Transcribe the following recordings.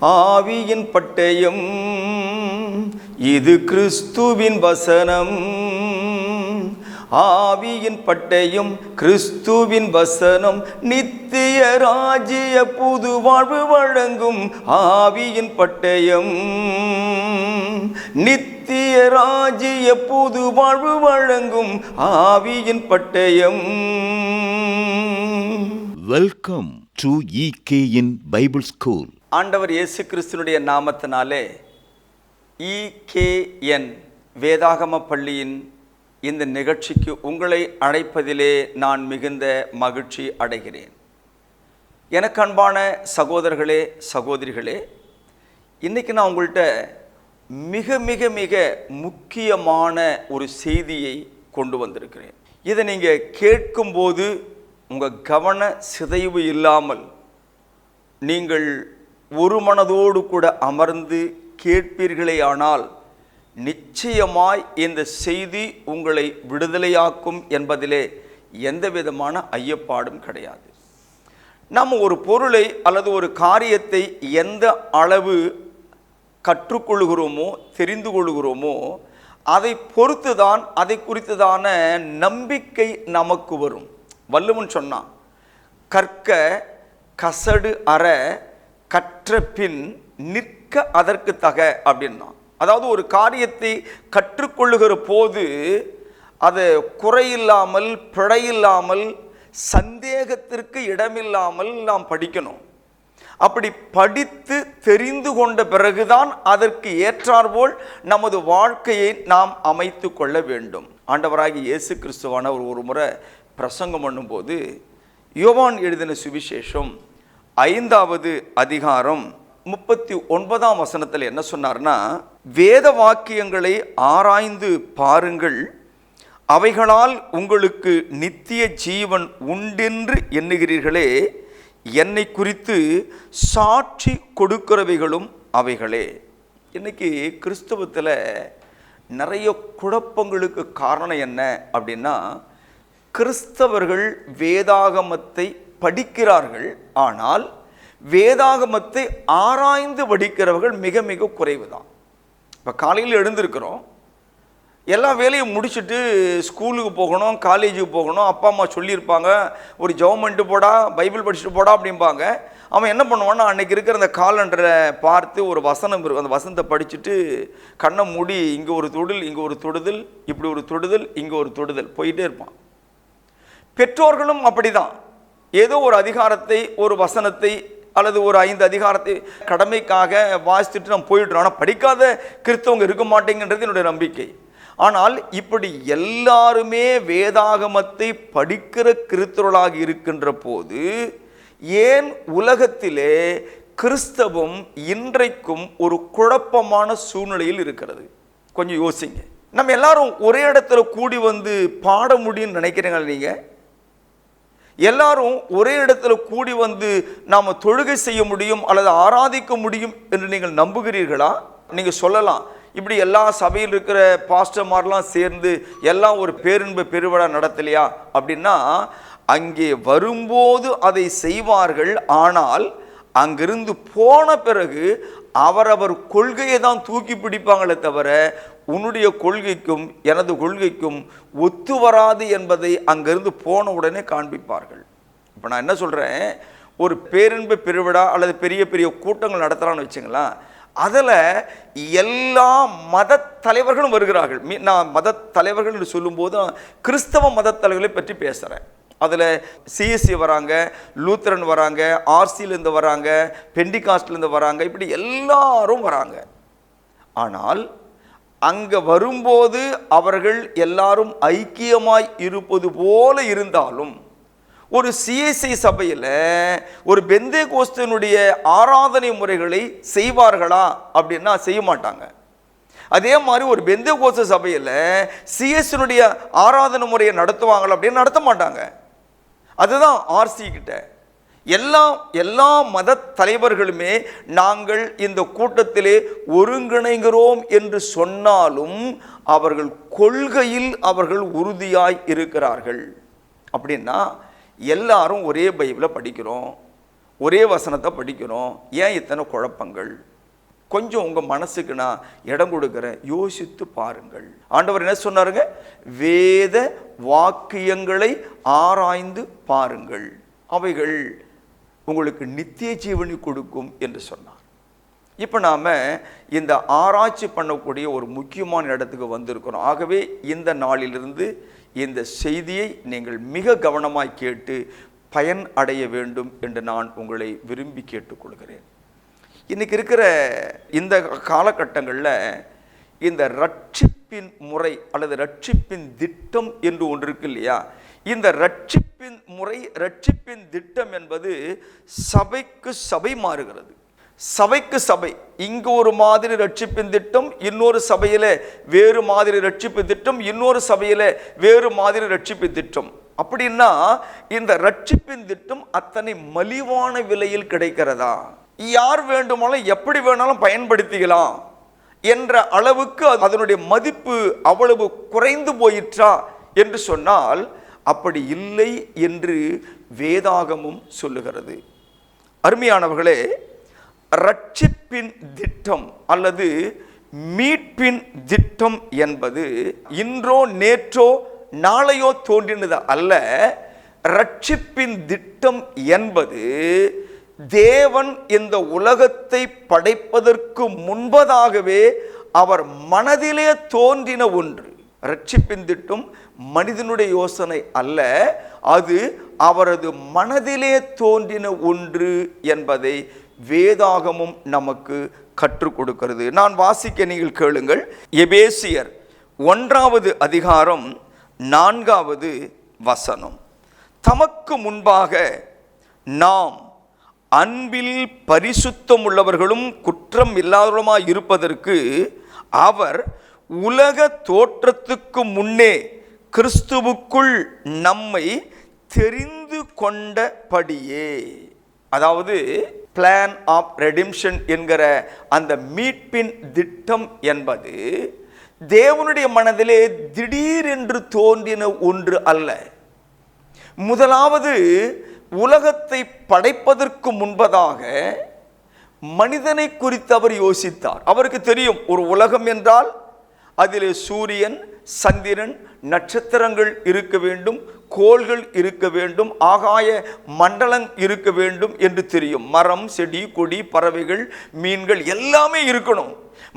ஆவியின் பட்டயம் இது கிறிஸ்துவின் வசனம். ஆவியின் பட்டயம் கிறிஸ்துவின் வசனம் நித்திய ராஜ்ய புது வாழ்வு வழங்கும். ஆவியின் பட்டயம் நித்திய ராஜ்ய புது வாழ்வு வழங்கும். ஆவியின் பட்டயம். Welcome to EKN Bible school. ஆண்டவர் இயேசு கிறிஸ்துனுடைய நாமத்தினாலே EKN வேதாகம பள்ளியின் இந்த நிகழ்ச்சிக்கு உங்களை அழைப்பதிலே நான் மிகுந்த மகிழ்ச்சி அடைகிறேன். எனக்கு அன்பான சகோதரர்களே, சகோதரிகளே, இன்றைக்கி நான் உங்கள்கிட்ட மிக மிக மிக முக்கியமான ஒரு செய்தியை கொண்டு வந்திருக்கிறேன். இதை நீங்கள் கேட்கும்போது உங்கள் கவன சிதைவு இல்லாமல் நீங்கள் ஒரு மனதோடு கூட அமர்ந்து கேட்பீர்களே ஆனால் நிச்சயமாய் இந்த செய்தி உங்களை விடுதலையாக்கும் என்பதிலே எந்த விதமான ஐயப்பாடும் கிடையாது. நாம் ஒரு பொருளை அல்லது ஒரு காரியத்தை எந்த அளவு கற்றுக்கொள்கிறோமோ தெரிந்து கொள்கிறோமோ அதை பொறுத்து தான் அதை குறித்ததான நம்பிக்கை நமக்கு வரும். வள்ளுவன் சொன்னான், கற்க கசடு அற கற்ற பின் நிற்க அதற்கு தக அப்படின்னா. அதாவது ஒரு காரியத்தை கற்றுக்கொள்ளுகிற போது அது குறையில்லாமல் பிழையில்லாமல் சந்தேகத்திற்கு இடமில்லாமல் நாம் படிக்கணும். அப்படி படித்து தெரிந்து கொண்ட பிறகுதான் அதற்கு ஏற்றாற்போல் நமது வாழ்க்கையை நாம் அமைத்து கொள்ள வேண்டும். ஆண்டவராகிய இயேசு கிறிஸ்துவானவர் ஒரு முறை பிரசங்கம் பண்ணும்போது யோவான் எழுதின சுவிசேஷம் 5வது அதிகாரம் 39ஆம் வசனத்தில் என்ன சொன்னார்னா, வேத வாக்கியங்களை ஆராய்ந்து பாருங்கள், அவைகளால் உங்களுக்கு நித்திய ஜீவன் உண்டென்று எண்ணுகிறீர்களே, என்னை குறித்து சாட்சி கொடுக்கிறவைகளும் அவைகளே. இன்னைக்கு கிறிஸ்தவத்தில் நிறைய குழப்பங்களுக்கு காரணம் என்ன அப்படின்னா, கிறிஸ்தவர்கள் வேதாகமத்தை படிக்கிறார்கள், ஆனால் வேதாகமத்தை ஆராய்ந்து படிக்கிறவர்கள் மிக மிக குறைவு தான். இப்போ காலையில் எழுந்திருக்கிறோம், எல்லா வேலையும் முடிச்சுட்டு ஸ்கூலுக்கு போகணும், காலேஜுக்கு போகணும். அப்பா அம்மா சொல்லியிருப்பாங்க, ஒரு ஜெபம் பண்ணிட்டு போடா, பைபிள் படிச்சுட்டு போடா அப்படிம்பாங்க. அவன் என்ன பண்ணுவான்னா, அன்றைக்கி இருக்கிற அந்த காலண்டரை பார்த்து ஒரு வசனம் இருக்கும், அந்த வசனத்தை படிச்சுட்டு கண்ணை மூடி இங்கே ஒரு தொடுதல், இங்கே ஒரு தொடுதல், இப்படி ஒரு தொடுதல், இங்கே ஒரு தொடுதல் போயிட்டே இருப்பான். பெற்றோர்களும் அப்படிதான், ஏதோ ஒரு அதிகாரத்தை, ஒரு வசனத்தை அல்லது ஒரு 5 அதிகாரத்தை கடமைக்காக வாசித்துட்டு நம்ம போயிடுறோம். ஆனால் படிக்காத கிறிஸ்தவங்க இருக்க மாட்டேங்கிறது என்னுடைய நம்பிக்கை. ஆனால் இப்படி எல்லாருமே வேதாகமத்தை படிக்கிற கிறிஸ்தவர்களாக இருக்கின்ற போது ஏன் உலகத்திலே கிறிஸ்தவம் இன்றைக்கும் ஒரு குழப்பமான சூழ்நிலையில் இருக்கிறது? கொஞ்சம் யோசிங்க. நம்ம எல்லாரும் ஒரே இடத்துல கூடி வந்து பாட முடியும்னு நினைக்கிறீங்களா? நீங்கள் எல்லாரும் ஒரே இடத்துல கூடி வந்து நாம் தொழுகை செய்ய முடியும் அல்லது ஆராதிக்க முடியும் என்று நீங்கள் நம்புகிறீர்களா? நீங்கள் சொல்லலாம், இப்படி எல்லா சபையில் இருக்கிற பாஸ்டர்மாரெலாம் சேர்ந்து எல்லாம் ஒரு பேரின்ப பெருவிழா நடத்தலையா அப்படின்னா, அங்கே வரும்போது அதை செய்வார்கள். ஆனால் அங்கிருந்து போன பிறகு அவரவர் கொள்கையை தான் தூக்கி பிடிப்பாங்களே தவிர உன்னுடைய கொள்கைக்கும் எனது கொள்கைக்கும் ஒத்து வராது என்பதை அங்கிருந்து போன உடனே காண்பிப்பார்கள். இப்போ நான் என்ன சொல்கிறேன், ஒரு பேரின்ப பெருவிழா அல்லது பெரிய பெரிய கூட்டங்கள் நடத்துகிறான்னு வச்சுங்களேன், அதில் எல்லா மத தலைவர்களும் வருகிறார்கள். நான் மத தலைவர்கள் என்று சொல்லும்போது கிறிஸ்தவ மத தலைவர்களை பற்றி பேசுகிறேன். அதில் CSC வராங்க, லூத்தரன் வராங்க, RCலேருந்து வராங்க, பெண்டிகாஸ்ட்லேருந்து வராங்க, இப்படி எல்லாரும் வராங்க. ஆனால் அங்கே வரும்போது அவர்கள் எல்லாரும் ஐக்கியமாய் இருப்பது போல இருந்தாலும் ஒரு CSI சபையில் ஒரு பெந்தேகோஸ்தனுடைய ஆராதனை முறைகளை செய்வார்களா அப்படின்னா செய்ய மாட்டாங்க. அதே மாதிரி ஒரு பெந்தேகோஸ்து சபையில் CSனுடைய ஆராதனை முறையை நடத்துவாங்களா அப்படின்னு நடத்த மாட்டாங்க. அதுதான் RC கிட்ட எல்லா மத தலைவர்களுமே நாங்கள் இந்த கூட்டத்திலே ஒருங்கிணைகிறோம் என்று சொன்னாலும் அவர்கள் கொள்கையில் அவர்கள் உறுதியாய் இருக்கிறார்கள். அப்படின்னா எல்லாரும் ஒரே பைபிளை படிக்கிறோம், ஒரே வசனத்தை படிக்கிறோம், ஏன் இத்தனை குழப்பங்கள்? கொஞ்சம் உங்கள் மனசுக்கு நான் இடம் கொடுக்குறேன், யோசித்து பாருங்கள். ஆண்டவர் என்ன சொன்னாருங்க? வேத வாக்கியங்களை ஆராய்ந்து பாருங்கள், அவைகள் உங்களுக்கு நித்திய ஜீவனை கொடுக்கும் என்று சொன்னார். இப்போ நாம் இந்த ஆராய்ச்சி பண்ணக்கூடிய ஒரு முக்கியமான இடத்துக்கு வந்திருக்கிறோம். ஆகவே இந்த நாளிலிருந்து இந்த செய்தியை நீங்கள் மிக கவனமாய் கேட்டு பயன் அடைய வேண்டும் என்று நான் உங்களை விரும்பி கேட்டுக்கொள்கிறேன். இன்றைக்கி இருக்கிற இந்த காலகட்டங்களில் இந்த ரட்சிப்பின் முறை அல்லது ரட்சிப்பின் திட்டம் என்று ஒன்று இருக்கு இல்லையா? இந்த ரட்சிப்பின் முறை, ரட்சிப்பின் திட்டம் என்பது சபைக்கு சபை மாறுகிறது. சபைக்கு சபை, இங்கு ஒரு மாதிரி ரட்சிப்பின் திட்டம், இன்னொரு சபையில் வேறு மாதிரி ரட்சிப்பு திட்டம், இன்னொரு சபையில் வேறு மாதிரி ரட்சிப்பு திட்டம். அப்படின்னா இந்த ரட்சிப்பின் திட்டம் அத்தனை மலிவான விலையில் கிடைக்கிறதா? யார் வேண்டுமானாலும் எப்படி வேணாலும் பயன்படுத்திக்கலாம் என்ற அளவுக்கு அதனுடைய மதிப்பு அவ்வளவு குறைந்து போயிற்றா என்று சொன்னால் அப்படி இல்லை என்று வேதாகமும் சொல்லுகிறது. அருமையானவர்களே, ரட்சிப்பின் திட்டம் அல்லது மீட்பின் திட்டம் என்பது இன்றோ நேற்றோ நாளையோ தோன்றினது அல்ல. ரட்சிப்பின் திட்டம் என்பது தேவன் இந்த உலகத்தை படைப்பதற்கு முன்பதாகவே அவர் மனதிலே தோன்றின ஒன்று. ரட்சிப்பின் திட்டம் மனிதனுடைய யோசனை அல்ல, அது அவரது மனதிலே தோன்றின ஒன்று என்பதை வேதாகமும் நமக்கு கற்றுக் கொடுக்கிறது. நான் வாசிக்க நீங்கள் கேளுங்கள். எபேசியர் 1வது அதிகாரம் 4வது வசனம். தமக்கு முன்பாக நாம் அன்பில் பரிசுத்தம் உள்ளவர்களும் குற்றம் இல்லாதவர்களுமாய் இருப்பதற்கு அவர் உலக தோற்றத்துக்கு முன்னே கிறிஸ்துவுக்குள் நம்மை தெரிந்து கொண்டபடியே, அதாவது பிளான் ஆஃப் ரெடிம்ஷன் என்கிற அந்த மீட்பின் திட்டம் என்பது தேவனுடைய மனதிலே திடீரென்று தோன்றின ஒன்று அல்ல. முதலாவது உலகத்தை படைப்பதற்கு முன்பதாக மனிதனை குறித்து அவர் யோசித்தார். அவருக்கு தெரியும், ஒரு உலகம் என்றால் அதிலே சூரியன், சந்திரன், நட்சத்திரங்கள் இருக்க வேண்டும், கோள்கள் இருக்க வேண்டும், ஆகாய மண்டலம் இருக்க வேண்டும் என்று தெரியும். மரம், செடி, கொடி, பறவைகள், மீன்கள் எல்லாமே இருக்கணும்.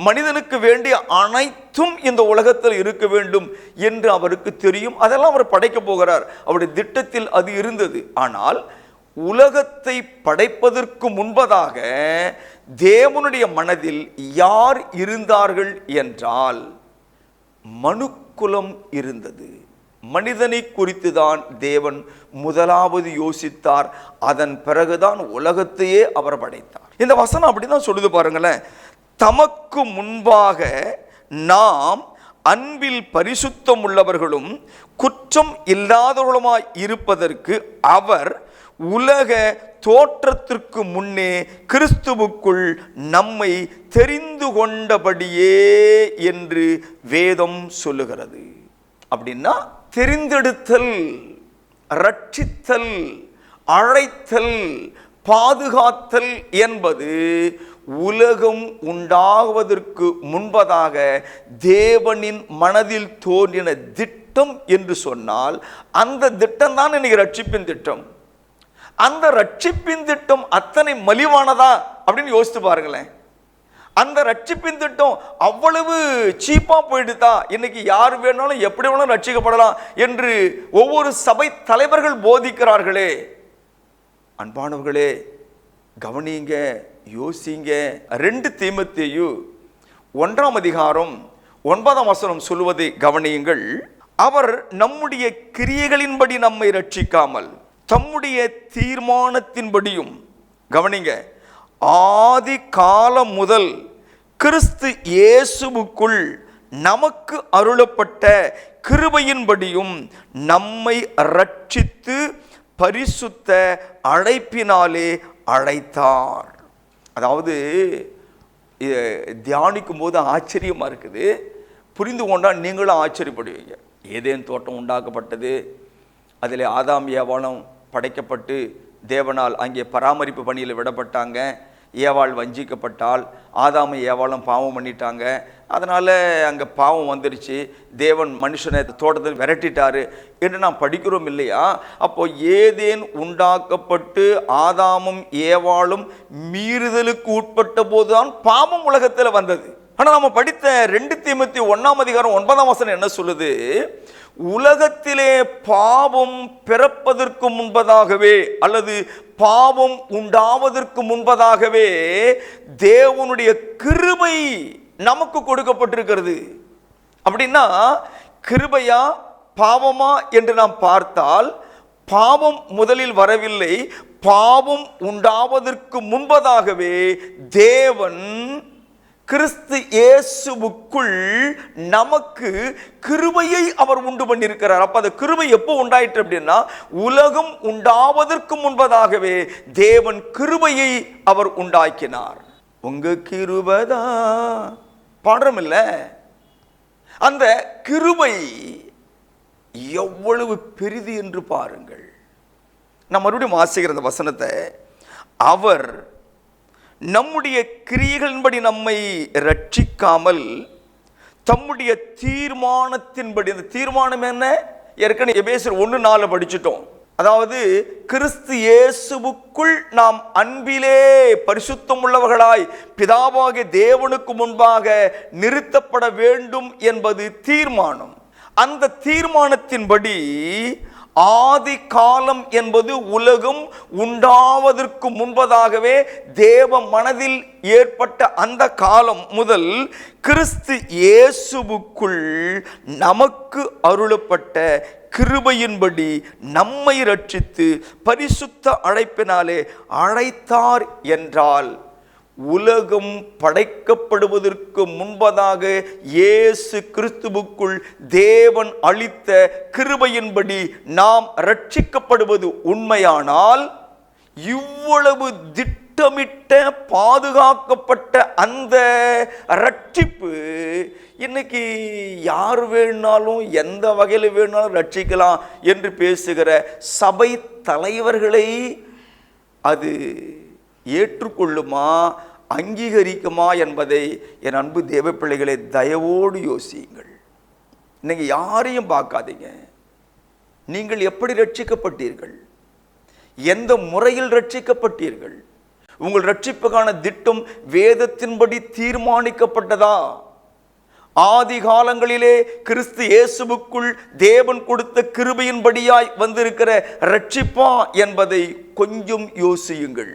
மனிதனுக்கு வேண்டிய அனைத்தும் இந்த உலகத்தில் இருக்க வேண்டும் என்று அவருக்கு தெரியும். அதெல்லாம் அவர் படைக்க போகிறார். அவருடைய திட்டத்தில் அது இருந்தது. ஆனால் உலகத்தை படைப்பதற்கு முன்பதாக தேவனுடைய மனதில் யார் இருந்தார்கள் என்றால் மனுக்குலம் இருந்தது. மனிதனை குறித்து தான் தேவன் முதலாவது யோசித்தார். அதன் பிறகுதான் உலகத்தையே அவர் படைத்தார். இந்த வசனம் அப்படிதான் சொல்லுது பாருங்களேன். தமக்கு முன்பாக நாம் அன்பில் பரிசுத்தம் உள்ளவர்களும் குற்றம் இல்லாதவர்களுமாய் இருப்பதற்கு அவர் உலக தோற்றத்திற்கு முன்னே கிறிஸ்துவுக்குள் நம்மை தெரிந்து கொண்டபடியே என்று வேதம் சொல்லுகிறது. அப்படின்னா தெரிந்தெடுத்தல், ரட்சித்தல், அழைத்தல், பாதுகாத்தல் என்பது உலகம் உண்டாகுவதற்கு முன்பதாக தேவனின் மனதில் தோன்றின திட்டம் என்று சொன்னால் அந்த திட்டம் தான் இன்னைக்கு ரட்சிப்பின் திட்டம். அந்த ரட்சிப்பின் திட்டம் அத்தனை மலிவானதா அப்படின்னு யோசித்து பாருங்களேன். அந்த ரட்சிப்பின் திட்டம் அவ்வளவு சீப்பா போயிடுதா? இன்னைக்கு யார் வேணாலும் எப்படி வேணாலும் ரட்சிக்கப்படலாம் என்று ஒவ்வொரு சபை தலைவர்கள் போதிக்கிறார்களே. அன்பானவர்களே, கவனிங்க, யோசிங்க. 2 தீமோத்தேயு 1ஆம் அதிகாரம் 9ஆம் வசனம் சொல்லுவதை கவனியுங்கள். அவர் நம்முடைய கிரியைகளின்படி நம்மை ரட்சிக்காமல் தம்முடைய தீர்மானத்தின்படியும், கவனிங்க, ஆதி காலம் முதல் கிறிஸ்து இயேசுவுக்குள் நமக்கு அருளப்பட்ட கிருபையின்படியும் நம்மை ரட்சித்து பரிசுத்த அழைப்பினாலே அழைத்தார். அதாவது தியானிக்கும் போது ஆச்சரியமாக இருக்குது. புரிந்து கொண்டால் நீங்களும் ஆச்சரியப்படுவீங்க. ஏதேன் தோட்டம் உண்டாக்கப்பட்டது, அதில் ஆதாம் ஏவாளும் படைக்கப்பட்டு தேவனால் அங்கே பராமரிப்பு பணியில் விடப்பட்டாங்க. ஏவாள் வஞ்சிக்கப்பட்டால், ஆதாம ஏவாளும் பாவம் பண்ணிட்டாங்க. அதனால் அங்கே பாவம் வந்துடுச்சு. தேவன் மனுஷனை தோட்டத்தில் விரட்டிட்டாரு என்று நாம் படிக்கிறோம் இல்லையா? அப்போ ஏதேன் உண்டாக்கப்பட்டு ஆதாமும் ஏவாளும் மீறுதலுக்கு உட்பட்ட போதுதான் பாவம் உலகத்தில் வந்தது. ஆனால் நம்ம படித்த 2 தீமோத்தேயு 1:9 என்ன சொல்லுது? உலகத்திலே பாவம் பிறப்பதற்கு முன்பதாகவே அல்லது பாவம் உண்டாவதற்கு முன்பதாகவே தேவனுடைய கிருபை நமக்கு கொடுக்கப்பட்டிருக்கிறது. அப்படின்னா கிருபையா பாவமா என்று நாம் பார்த்தால், பாவம் முதலில் வரவில்லை. பாவம் உண்டாவதற்கு முன்பதாகவே தேவன் கிறிஸ்து இயேசுவுக்குள் நமக்கு கிருபையை அவர் உண்டு பண்ணியிருக்கிறார். அப்ப அந்த கிருபை எப்போ உண்டாயிற்று அப்படின்னா, உலகம் உண்டாவதற்கு முன்பதாகவே தேவன் கிருபையை அவர் உண்டாக்கினார். உங்க கிருபைதா பாடுறோம் இல்ல, அந்த கிருபை எவ்வளவு பெரிது என்று பாருங்கள். நான் மறுபடியும் வாசிக்கிற அந்த வசனத்தை, அவர் நம்முடைய கிரியைகளின்படி நம்மை ரட்சிக்காமல் தம்முடைய தீர்மானத்தின்படி, அந்த தீர்மானம் என்ன? ஏற்கனவே எபேசியர் 1:4 படிச்சுட்டோம். அதாவது கிறிஸ்து இயேசுவுக்குள் நாம் அன்பிலே பரிசுத்தம் உள்ளவர்களாய் பிதாவாகிய தேவனுக்கு முன்பாக நிறுத்தப்பட வேண்டும் என்பது தீர்மானம். அந்த தீர்மானத்தின்படி ஆதி காலம் என்பது உலகம் உண்டாவதற்கு முன்பதாகவே தேவ மனதில் ஏற்பட்ட அந்த காலம் முதல் கிறிஸ்து இயேசுவுக்குள் நமக்கு அருளப்பட்ட கிருபையின்படி நம்மை ரட்சித்து பரிசுத்த அழைப்பினாலே அழைத்தார் என்றால், உலகம் படைக்கப்படுவதற்கு முன்பதாக இயேசு கிறிஸ்துவுக்குள் தேவன் அளித்த கிருபையின்படி நாம் ரட்சிக்கப்படுவது உண்மையானால், இவ்வளவு திட்டமிட்ட பாதுகாக்கப்பட்ட அந்த ரட்சிப்பு இன்னைக்கு யார் வேணாலும் எந்த வகையில் வேணாலும் ரட்சிக்கலாம் என்று பேசுகிற சபை தலைவர்களை அது ஏற்றுக்கொள்ளுமா, அங்கீகரிக்குமா என்பதை என் அன்பு தேவ பிள்ளைகளை தயவோடு யோசியுங்கள். இன்னைக்கு யாரையும் பார்க்காதீங்க. நீங்கள் எப்படி ரட்சிக்கப்பட்டீர்கள்? எந்த முறையில் ரட்சிக்கப்பட்டீர்கள்? உங்கள் ரட்சிப்புக்கான திட்டம் வேதத்தின்படி தீர்மானிக்கப்பட்டதா? ஆதி காலங்களிலே கிறிஸ்து இயேசுவுக்குள் தேவன் கொடுத்த கிருபையின்படியாய் வந்திருக்கிற ரட்சிப்பா என்பதை கொஞ்சம் யோசியுங்கள்.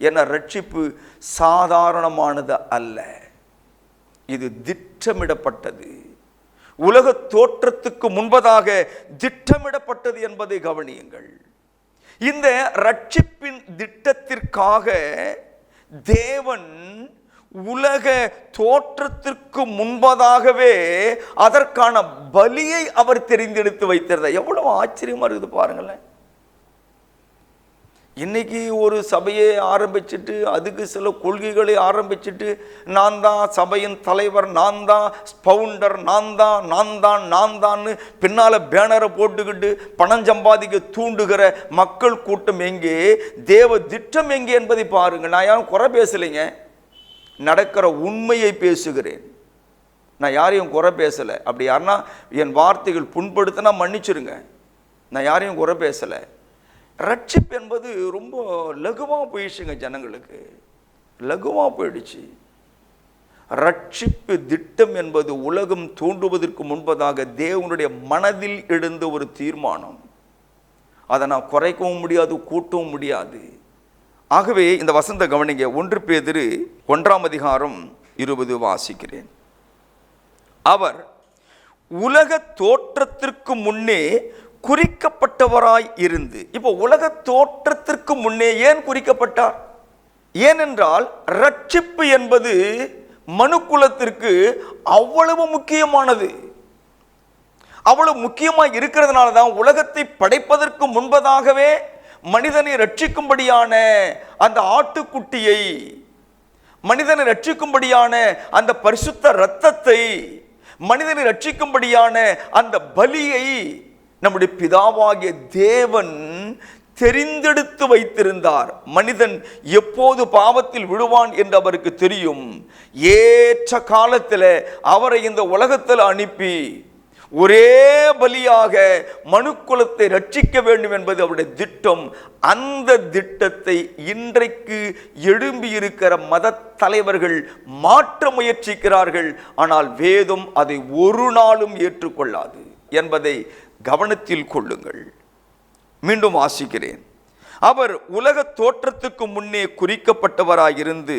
என ரட்சிப்பு சாதாரணமானது அல்ல. இது திட்டமிடப்பட்டது. உலக தோற்றத்துக்கு முன்பதாக திட்டமிடப்பட்டது என்பதை கவனியுங்கள். இந்த ரட்சிப்பின் திட்டத்திற்காக தேவன் உலக தோற்றத்திற்கு முன்பதாகவே அதற்கான பலியை அவர் தெரிந்தெடுத்து வைத்திருந்தார். எவ்வளவு ஆச்சரியமா இருக்குது பாருங்களேன். இன்னைக்கு ஒரு சபையை ஆரம்பிச்சுட்டு அதுக்கு சில கொள்கைகளை ஆரம்பிச்சுட்டு, நான் தான் சபையின் தலைவர், நான் தான் பவுண்டர், நான் தான் பின்னால் பேனரை போட்டுக்கிட்டு பணம் சம்பாதிக்க தூண்டுகிற மக்கள் கூட்டம் எங்கே? தேவ திட்டம் எங்கே என்பதை பாருங்கள். நான் யாரும் குறை பேசலைங்க, நடக்கிற உண்மையை பேசுகிறேன். நான் யாரையும் குறை பேசலை. அப்படி யாருன்னா என் வார்த்தைகள் புண்படுத்தினா மன்னிச்சிருங்க. நான் யாரையும் குறை பேசலை. ரட்சிப்பு என்பது ரொம்ப லகுவாக போயிடுச்சுங்க, ஜனங்களுக்கு லகுவாக போயிடுச்சு. ரட்சிப்பு திட்டம் என்பது உலகம் தோன்றுவதற்கு முன்பதாக தேவனுடைய மனதில் எழுந்த ஒரு தீர்மானம். அதை நான் குறைக்கவும் முடியாது, கூட்டவும் முடியாது. ஆகவே இந்த வசந்த கவனிங்க. 1 பேதுரு 1:20 வாசிக்கிறேன். அவர் உலக தோற்றத்திற்கு முன்னே குறிக்கப்பட்டவராய் இருந்து. இப்போ உலக தோற்றத்திற்கு முன்னே ஏன் குறிக்கப்பட்டார்? ஏனென்றால் ரட்சிப்பு என்பது மனுக்குலத்திற்கு அவ்வளவு முக்கியமானது. அவ்வளவு முக்கியமாக இருக்கிறதுனால தான் உலகத்தை படைப்பதற்கு முன்பதாகவே மனிதனை ரட்சிக்கும்படியான அந்த ஆட்டுக்குட்டியை, மனிதனை ரட்சிக்கும்படியான அந்த பரிசுத்த இரத்தத்தை, மனிதனை ரட்சிக்கும்படியான அந்த பலியை நம்முடைய பிதாவாகிய தேவன் தெரிந்தெடுத்து வைத்திருந்தார். மனிதன் எப்போது பாவத்தில் விழுவான் என்று அவருக்கு தெரியும். ஏற்ற காலத்தில் அவரை இந்த உலகத்தில் அனுப்பி ஒரே பலியாக மனுக்குலத்தை ரட்சிக்க வேண்டும் என்பது அவருடைய திட்டம். அந்த திட்டத்தை இன்றைக்கு எழும்பி இருக்கிற மத தலைவர்கள் மாற்ற முயற்சிக்கிறார்கள். ஆனால் வேதம் அதை ஒரு நாளும் ஏற்றுக்கொள்ளாது என்பதை கவனத்தில் கொள்ளுங்கள். மீண்டும் வாசிக்கிறேன். அவர் உலக தோற்றத்துக்கு முன்னே குறிக்கப்பட்டவராயிருந்து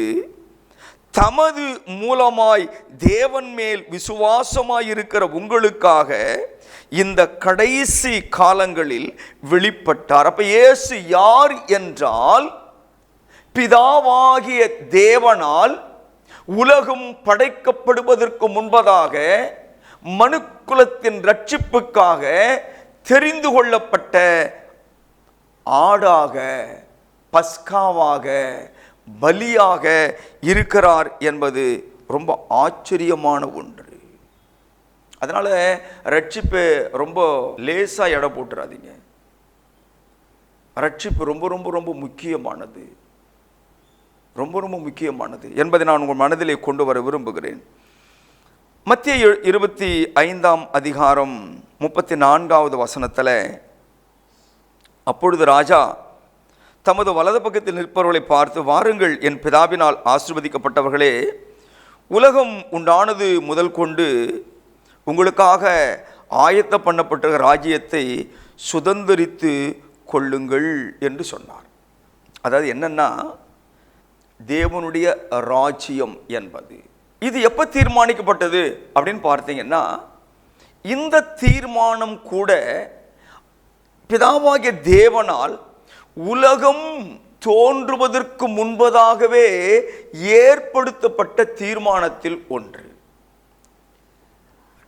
தமது மூலமாய் தேவன் மேல் விசுவாசமாயிருக்கிற உங்களுக்காக இந்த கடைசி காலங்களில் வெளிப்பட்டார். அப்ப இயேசு யார் என்றால், பிதாவாகிய தேவனால் உலகம் படைக்கப்படுவதற்கு முன்பதாக மனுக்குலத்தின் ரட்சிப்புக்காக தெரிந்து கொள்ளப்பட்ட ஆடாக, பஸ்காவாக, பலியாக இருக்கிறார் என்பது ரொம்ப ஆச்சரியமான ஒன்று. அதனால ரட்சிப்பு ரொம்ப லேசா எடை போட்டுறாதீங்க. ரட்சிப்பு ரொம்ப ரொம்ப ரொம்ப முக்கியமானது, ரொம்ப ரொம்ப முக்கியமானது என்பதை நான் உங்கள் மனதிலே கொண்டு வர விரும்புகிறேன். மத்திய 25ஆம் அதிகாரம் 34வது வசனத்தில், அப்பொழுது ராஜா தமது வலது பக்கத்தில் நிற்பவர்களை பார்த்து, வாருங்கள் என் பிதாவினால் ஆசீர்வதிக்கப்பட்டவர்களே, உலகம் உண்டானது முதல் கொண்டு உங்களுக்காக ஆயத்த பண்ணப்பட்ட ராஜ்யத்தை சுதந்திரித்து கொள்ளுங்கள் என்று சொன்னார். அதாவது என்னன்னா, தேவனுடைய ராஜ்யம் என்பது இது எப்போ தீர்மானிக்கப்பட்டது அப்படின்னு பார்த்தீங்கன்னா, இந்த தீர்மானம் கூட பிதாவாகிய தேவனால் உலகம் தோன்றுவதற்கு முன்பதாகவே ஏற்படுத்தப்பட்ட தீர்மானத்தில் ஒன்று.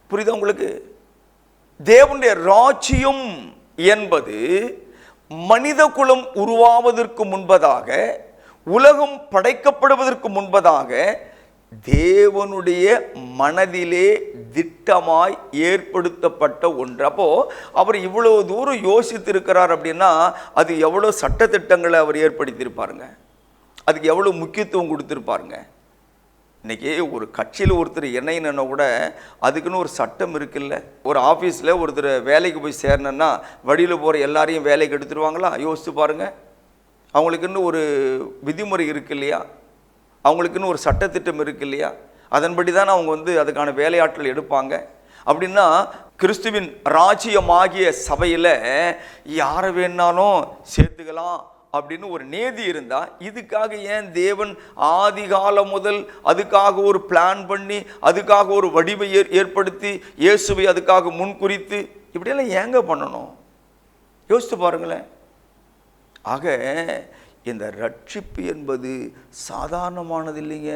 புரியுதா உங்களுக்கு? தேவனுடைய ராஜ்யம் என்பது மனித குலம் உருவாவதற்கு முன்பதாக, உலகம் படைக்கப்படுவதற்கு முன்பதாக தேவனுடைய மனதிலே திட்டமாய் ஏற்படுத்தப்பட்ட ஒன்று. அப்போ அவர் இவ்வளவு தூரம் யோசித்திருக்கிறார் அப்படின்னா அது எவ்வளோ சட்டத்திட்டங்களை அவர் ஏற்படுத்தியிருப்பாருங்க, அதுக்கு எவ்வளோ முக்கியத்துவம் கொடுத்துருப்பாருங்க. இன்றைக்கி ஒரு கட்சியில் ஒருத்தர் இணையணுன்னா கூட அதுக்குன்னு ஒரு சட்டம் இருக்குல்ல. ஒரு ஆஃபீஸில் ஒருத்தர் வேலைக்கு போய் சேரணுன்னா வழியில் போகிற எல்லாரையும் வேலைக்கு எடுத்துருவாங்களா? யோசித்து பாருங்கள். அவங்களுக்குன்னு ஒரு விதிமுறை இருக்கு இல்லையா? அவங்களுக்குன்னு ஒரு சட்டத்திட்டம் இருக்கு இல்லையா? அதன்படி தான் அவங்க அதுக்கான வேலையாட்கள் எடுப்பாங்க. அப்படின்னா கிறிஸ்துவின் ராஜ்யமாகிய சபையில் யாரை வேணாலும் சேர்த்துக்கலாம் அப்படின்னு ஒரு நேதி இருந்தால், இதுக்காக ஏன் தேவன் ஆதி காலம் முதல் அதுக்காக ஒரு பிளான் பண்ணி அதுக்காக ஒரு வடிவை ஏற்படுத்தி இயேசுவை அதுக்காக முன்குறித்து இப்படியெல்லாம் ஏங்க பண்ணணும்? யோசித்து பாருங்களேன். ஆக இந்த ரட்சிப்பு என்பது சாதாரணமானது இல்லைங்க.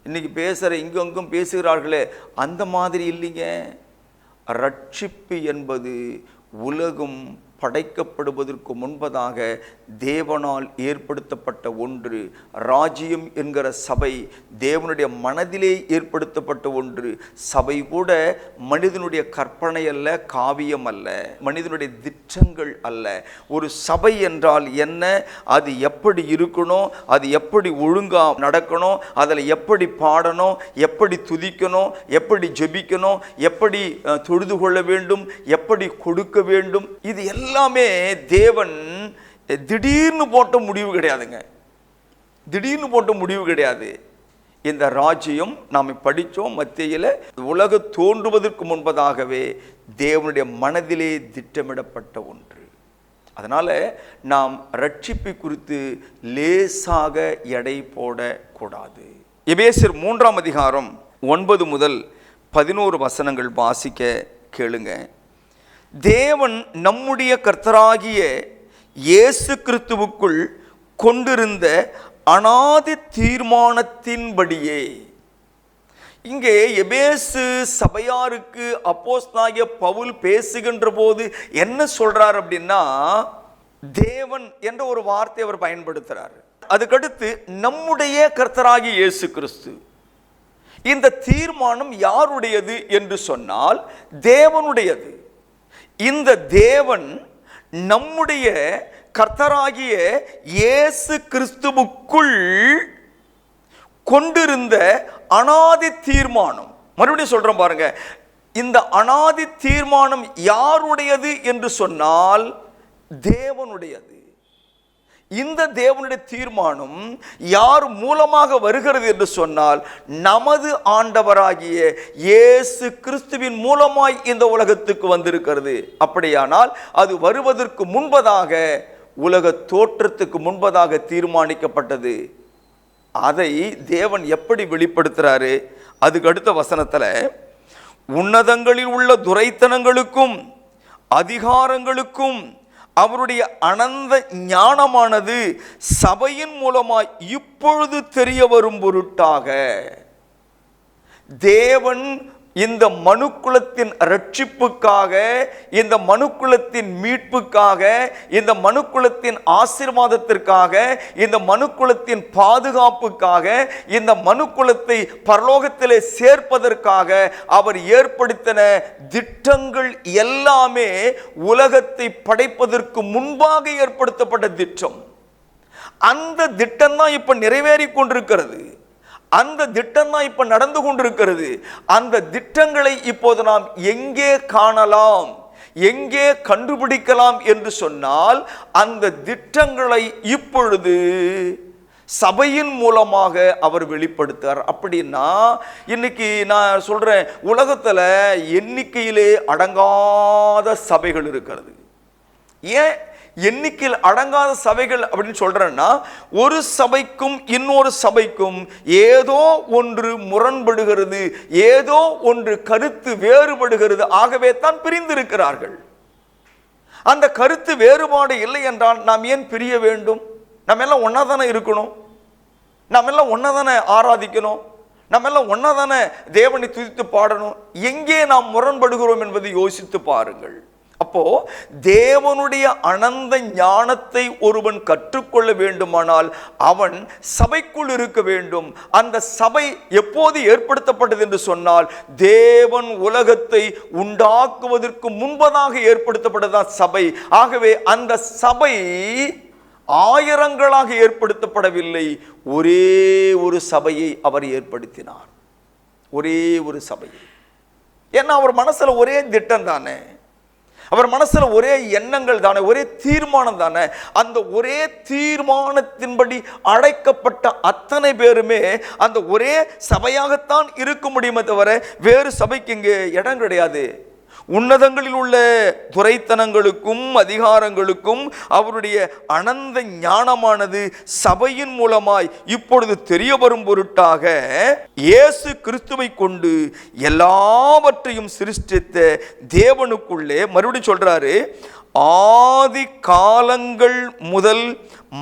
இன்னைக்கு பேசுகிற இங்கெங்கும் பேசுகிறார்களே அந்த மாதிரி இல்லைங்க. ரட்சிப்பு என்பது உலகம் படைக்கப்படுவதற்கு முன்பதாக தேவனால் ஏற்படுத்தப்பட்ட ஒன்று. ராஜ்யம் என்கிற சபை தேவனுடைய மனதிலே ஏற்படுத்தப்பட்ட ஒன்று. சபை கூட மனிதனுடைய கற்பனை அல்ல, காவியம் அல்ல, மனிதனுடைய திட்டங்கள் அல்ல. ஒரு சபை என்றால் என்ன, அது எப்படி இருக்கணும், அது எப்படி ஒழுங்காக நடக்கணும், அதில் எப்படி பாடணும், எப்படி துதிக்கணும், எப்படி ஜெபிக்கணும், எப்படி தொழுது கொள்ள வேண்டும், எப்படி கொடுக்க வேண்டும், இது எல்லாமே தேவன் திடீர்னு போட்ட முடிவு கிடையாதுங்க. திடீர்னு போட்ட முடிவு கிடையாது. இந்த ராஜ்யம் நாம் படித்தோம் மத்தியில், உலக தோன்றுவதற்கு முன்பதாகவே தேவனுடைய மனதிலே திட்டமிடப்பட்ட ஒன்று. அதனால் நாம் ரட்சிப்பை குறித்து லேசாக எடை போடக்கூடாது. எபேசியர் 3ஆம் அதிகாரம் 9 முதல் 11 வசனங்கள் வாசிக்க கேளுங்க. தேவன் நம்முடைய கர்த்தராகிய இயேசு கிறிஸ்துவுக்குள் கொண்டிருந்த அநாதி தீர்மானத்தின்படியே, இங்கே எபேசு சபையாருக்கு அப்போஸ்தலனாகிய பவுல் பேசுகின்ற போது என்ன சொல்றார் அப்படின்னா, தேவன் என்ற ஒரு வார்த்தை அவர் பயன்படுத்துறார். அதுக்கடுத்து நம்முடைய கர்த்தராகிய இயேசு கிறிஸ்து. இந்த தீர்மானம் யாருடையது என்று சொன்னால் தேவனுடையது. இந்த தேவன் நம்முடைய கர்த்தராகிய இயேசு கிறிஸ்துவுக்குள் கொண்டிருந்த அனாதி தீர்மானம். மறுபடியும் சொல்றேன் பாருங்க, இந்த அனாதி தீர்மானம் யாருடையது என்று சொன்னால் தேவனுடையது. இந்த தேவனுடைய தீர்மானம் யார் மூலமாக வருகிறது என்று சொன்னால் நமது ஆண்டவராகிய இயேசு கிறிஸ்துவின் மூலமாய் இந்த உலகத்துக்கு வந்திருக்கிறது. அப்படியானால் அது வருவதற்கு முன்பதாக, உலக தோற்றத்துக்கு முன்பதாக தீர்மானிக்கப்பட்டது. அதை தேவன் எப்படி வெளிப்படுத்துறாரு? அதுக்கு அடுத்த வசனத்துல, உன்னதங்களில் உள்ள துரைத்தனங்களுக்கும் அதிகாரங்களுக்கும் அவருடைய அனந்த ஞானமானது சபையின் மூலமாய் இப்பொழுது தெரிய வரும் பொருட்டாக. தேவன் இந்த மனுக்குலத்தின் ரட்சிப்புக்காக, இந்த மனுக்குலத்தின் மீட்புக்காக, இந்த மனுக்குலத்தின் ஆசீர்வாதத்திற்காக, இந்த மனுக்குலத்தின் பாதுகாப்புக்காக, இந்த மனுக்குலத்தை பரலோகத்திலே சேர்ப்பதற்காக அவர் ஏற்படுத்தின திட்டங்கள் எல்லாமே உலகத்தை படைப்பதற்கு முன்பாக ஏற்படுத்தப்பட்ட திட்டம். அந்த திட்டம் தான் இப்ப நிறைவேறி கொண்டிருக்கிறது. அந்த திட்டம் தான் இப்ப நடந்து கொண்டிருக்கிறது. அந்த திட்டங்களை இப்போது நாம் எங்கே காணலாம், எங்கே கண்டுபிடிக்கலாம் என்று சொன்னால், அந்த திட்டங்களை இப்பொழுது சபையின் மூலமாக அவர் வெளிப்படுத்தார். அப்படின்னா இன்னைக்கு நான் சொல்றேன், உலகத்துல எண்ணிக்கையிலே அடங்காத சபைகள் இருக்கிறது. ஏன் எண்ணிக்கையில் அடங்காத சபைகள் அப்படின்னு சொல்றேன்னா, ஒரு சபைக்கும் இன்னொரு சபைக்கும் ஏதோ ஒன்று முரண்படுகிறது, ஏதோ ஒன்று கருத்து வேறுபடுகிறது. ஆகவே தான் பிரிந்திருக்கிறார்கள். அந்த கருத்து வேறுபாடு இல்லை என்றால் நாம் ஏன் பிரிய வேண்டும்? நம்ம எல்லாம் ஒன்னா தானே இருக்கணும், நம்ம எல்லாம் ஒன்னா தானே ஆராதிக்கணும், நம்ம எல்லாம் ஒன்னா தானே தேவனை துதித்து பாடணும். எங்கே நாம் முரண்படுகிறோம் என்பதை யோசித்து பாருங்கள். அப்போ தேவனுடைய அனந்த ஞானத்தை ஒருவன் கற்றுக்கொள்ள வேண்டுமானால் அவன் சபைக்குள் இருக்க வேண்டும். அந்த சபை எப்போது ஏற்படுத்தப்பட்டது என்று சொன்னால், தேவன் உலகத்தை உண்டாக்குவதற்கு முன்பதாக ஏற்படுத்தப்பட்டதான் சபை. ஆகவே அந்த சபை ஆயிரங்களாக ஏற்படுத்தப்படவில்லை, ஒரே ஒரு சபையை அவர் ஏற்படுத்தினார். ஒரே ஒரு சபையை. ஏன்னா அவர் மனசுல ஒரே திட்டம் தானே, அவர் மனசுல ஒரே எண்ணங்கள் தானே, ஒரே தீர்மானம் தானே. அந்த ஒரே தீர்மானத்தின்படி அழைக்கப்பட்ட அத்தனை பேருமே அந்த ஒரே சபையாகத்தான் இருக்க முடியுமே தவிர வேறு சபைக்கு இங்கே இடம் கிடையாது. உன்னதங்களில் உள்ள துரைத்தனங்களுக்கும் அதிகாரங்களுக்கும் அவருடைய அனந்த ஞானமானது சபையின் மூலமாய் இப்பொழுது தெரிய வரும் பொருட்டாக இயேசு கிறிஸ்துவை கொண்டு எல்லாவற்றையும் சிருஷ்டித்த தேவனுக்குள்ளே, மறுபடியும் சொல்றாரு, ஆதி காலங்கள் முதல்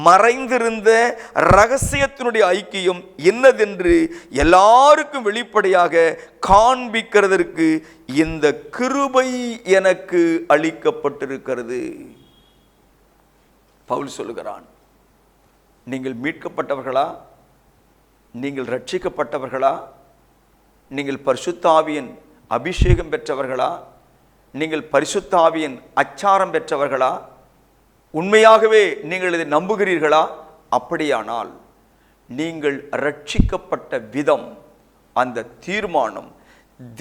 மறைந்திருந்த ரகசியத்தினுடைய ஐக்கியம் என்னதென்று எல்லாருக்கும் வெளிப்படையாக காண்பிக்கிறதற்கு இந்த கிருபை எனக்கு அளிக்கப்பட்டிருக்கிறது. பவுல் சொல்லுகிறான், நீங்கள் மீட்கப்பட்டவர்களா? நீங்கள் ரட்சிக்கப்பட்டவர்களா? நீங்கள் பரிசுத்த ஆவியின் அபிஷேகம் பெற்றவர்களா? நீங்கள் பரிசுத்த ஆவியின் அச்சாரம் பெற்றவர்களா? உண்மையாகவே நீங்கள் இதை நம்புகிறீர்களா? அப்படியானால் நீங்கள் ரட்சிக்கப்பட்ட விதம், அந்த தீர்மானம்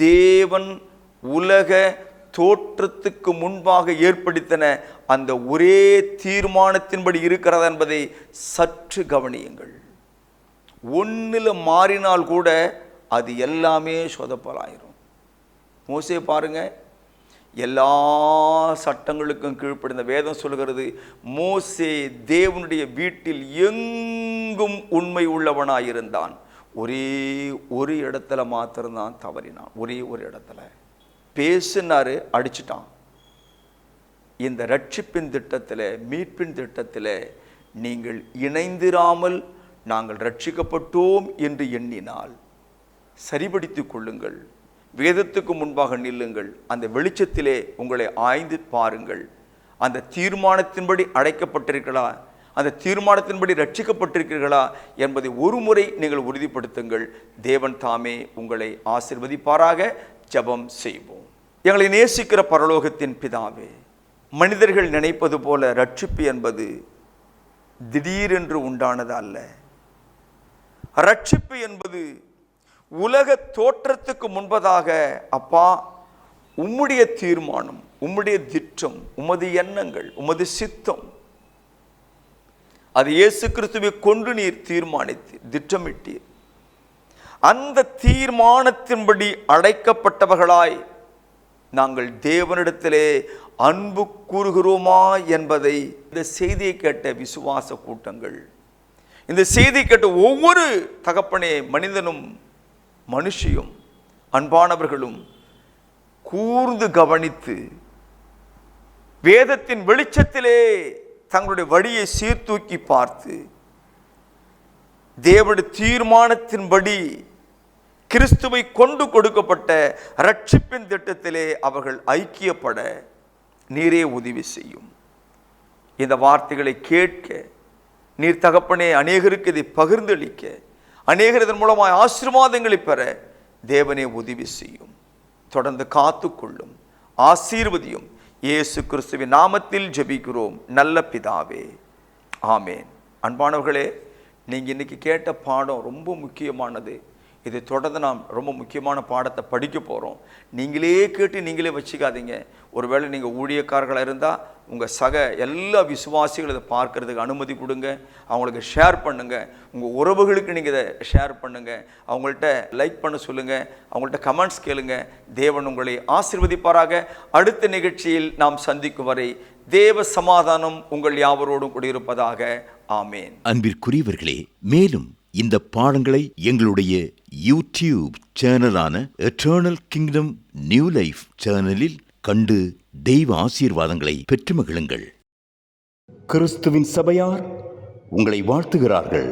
தேவன் உலக தோற்றத்துக்கு முன்பாக ஏற்படுத்தின அந்த ஒரே தீர்மானத்தின்படி இருக்கிறது என்பதை சற்று கவனியுங்கள். ஒன்றில் மாறினால் கூட அது எல்லாமே சொதப்பலாயிரும். மோசே பாருங்க, எல்லா சட்டங்களுக்கும் கீழ்ப்படிந்த வேதம் சொல்கிறது, மோசே தேவனுடைய வீட்டில் எங்கும் உண்மை உள்ளவனாயிருந்தான். ஒரே ஒரு இடத்துல மாத்திரம்தான் தவறினான். ஒரே ஒரு இடத்துல பேசினாரு, அடிச்சிட்டான். இந்த ரட்சிப்பின் திட்டத்தில், மீட்பின் திட்டத்தில் நீங்கள் இணைந்திராமல் நாங்கள் ரட்சிக்கப்பட்டோம் என்று எண்ணினால் சரிபடுத்திக் கொள்ளுங்கள். வேதத்துக்கு முன்பாக நில்லுங்கள். அந்த வெளிச்சத்திலே உங்களை ஆய்ந்து பாருங்கள். அந்த தீர்மானத்தின்படி அழைக்கப்பட்டிருக்கிறீர்களா, அந்த தீர்மானத்தின்படி ரட்சிக்கப்பட்டிருக்கிறீர்களா என்பதை ஒரு முறை நீங்கள் உறுதிப்படுத்துங்கள். தேவன் தாமே உங்களை ஆசீர்வதிப்பாராக. ஜெபம் செய்வோம். எங்களை நேசிக்கிற பரலோகத்தின் பிதாவே, மனிதர்கள் நினைப்பது போல ரட்சிப்பு என்பது திடீரென்று உண்டானது அல்ல. ரட்சிப்பு என்பது உலக தோற்றத்துக்கு முன்பதாக, அப்பா உம்முடைய தீர்மானம், உம்முடைய திட்டம், உமது எண்ணங்கள், உமது சித்தம், அது இயேசு கிறிஸ்துவை கொண்டு நீர் தீர்மானித்தீர், திட்டமிட்டீர். அந்த தீர்மானத்தின்படி அழைக்கப்பட்டவர்களாய் நாங்கள் தேவனிடத்திலே அன்பு கூறுகிறோமா என்பதை இந்த செய்தியை கேட்ட விசுவாச கூட்டங்கள், இந்த செய்தி கேட்ட ஒவ்வொரு தகப்பனே மனிதனும் மனுஷியும் அன்பானவர்களும் கூர்ந்து கவனித்து வேதத்தின் வெளிச்சத்திலே தங்களுடைய வழியை சீர்தூக்கி பார்த்து தேவனுடைய தீர்மானத்தின்படி கிறிஸ்துவை கொண்டு கொடுக்கப்பட்ட ரட்சிப்பின் திட்டத்திலே அவர்கள் ஐக்கியப்பட நீரே உதவி செய்யும். இந்த வார்த்தைகளை கேட்க நீர் தகப்பனே அநேகருக்கு இதை பகிர்ந்தளிக்க, அநேகர் இதன் மூலமாக ஆசீர்வாதங்களை பெற தேவனே உதவி செய்யும். தொடர்ந்து காத்துக்கொள்ளும், ஆசீர்வதியும். இயேசு கிறிஸ்துவின் நாமத்தில் ஜெபிக்கிறோம் நல்ல பிதாவே, ஆமேன். அன்பானவர்களே, நீங்கள் இன்னைக்கு கேட்ட பாடம் ரொம்ப முக்கியமானது. இதை தொடர்ந்து நாம் ரொம்ப முக்கியமான பாடத்தை படிக்க போகிறோம். நீங்களே கேட்டு நீங்களே வச்சுக்காதீங்க. ஒருவேளை நீங்கள் ஊழியக்காரர்களாக இருந்தால் உங்கள் சக எல்லா விசுவாசிகளும் இதை பார்க்கறதுக்கு அனுமதி கொடுங்க, அவங்களுக்கு ஷேர் பண்ணுங்கள். உங்கள் உறவுகளுக்கு நீங்கள் இதை ஷேர் பண்ணுங்கள், அவங்கள்ட்ட லைக் பண்ண சொல்லுங்கள், அவங்கள்ட்ட கமெண்ட்ஸ் கேளுங்க. தேவன் உங்களை ஆசீர்வதிப்பாராக. அடுத்த நிகழ்ச்சியில் நாம் சந்திக்கும் வரை தேவ சமாதானம் உங்கள் யாவரோடும் கூடியிருப்பதாக. ஆமேன். அன்பிற்குரியவர்களே, மேலும் இந்த பாடங்களை எங்களுடைய யூடியூப் சேனலான எட்டர்னல் கிங்டம் நியூ லைஃப் சேனலில் கண்டு தெய்வ ஆசீர்வாதங்களை பெற்று மகிழுங்கள். கிறிஸ்துவின் சபையார் உங்களை வாழ்த்துகிறார்கள்.